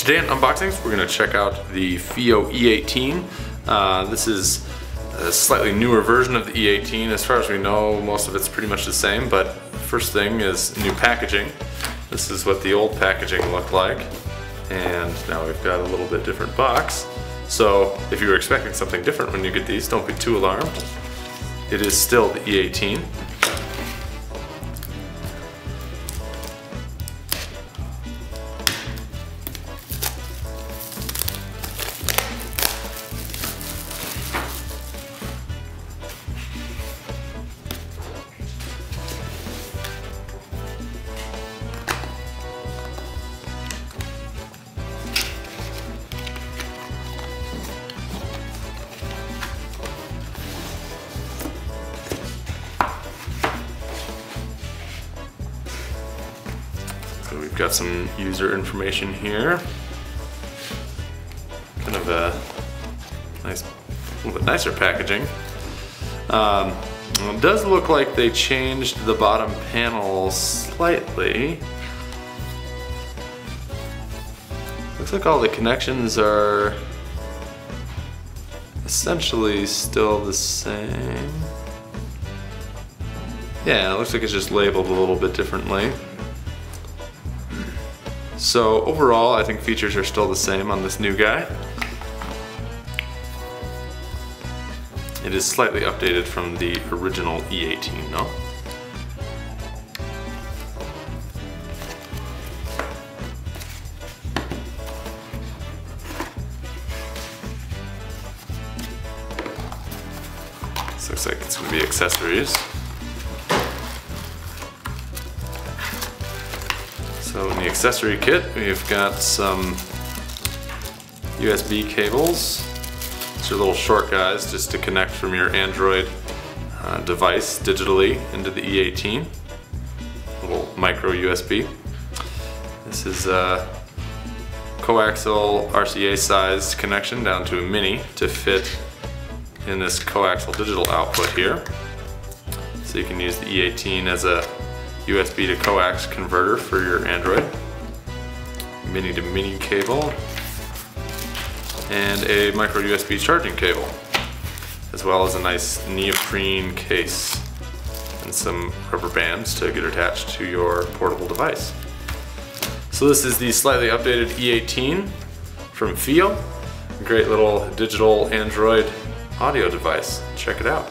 Today in unboxings, we're going to check out the FiiO E18. This is a slightly newer version of the E18. As far as we know, most of it's pretty much the same, but first thing is new packaging. This is what the old packaging looked like, and now we've got a little bit different box. So if you were expecting something different when you get these, don't be too alarmed. It is still the E18. So we've got some user information here. Kind of a nice, a little bit nicer packaging. It does look like they changed the bottom panel slightly. Looks like all the connections are essentially still the same. Yeah, it looks like it's just labeled a little bit differently. So overall, I think features are still the same on this new guy. It is slightly updated from the original E18 though. This looks like it's going to be accessories. So in the accessory kit, we've got some USB cables. These are little short guys just to connect from your Android device digitally into the E18. Little micro USB. This is a coaxial RCA sized connection down to a mini to fit in this coaxial digital output here. So you can use the E18 as a USB to coax converter for your Android. Mini to mini cable. And a micro USB charging cable. As well as a nice neoprene case. And some rubber bands to get attached to your portable device. So this is the slightly updated E18 from FiiO. A great little digital Android audio device. Check it out.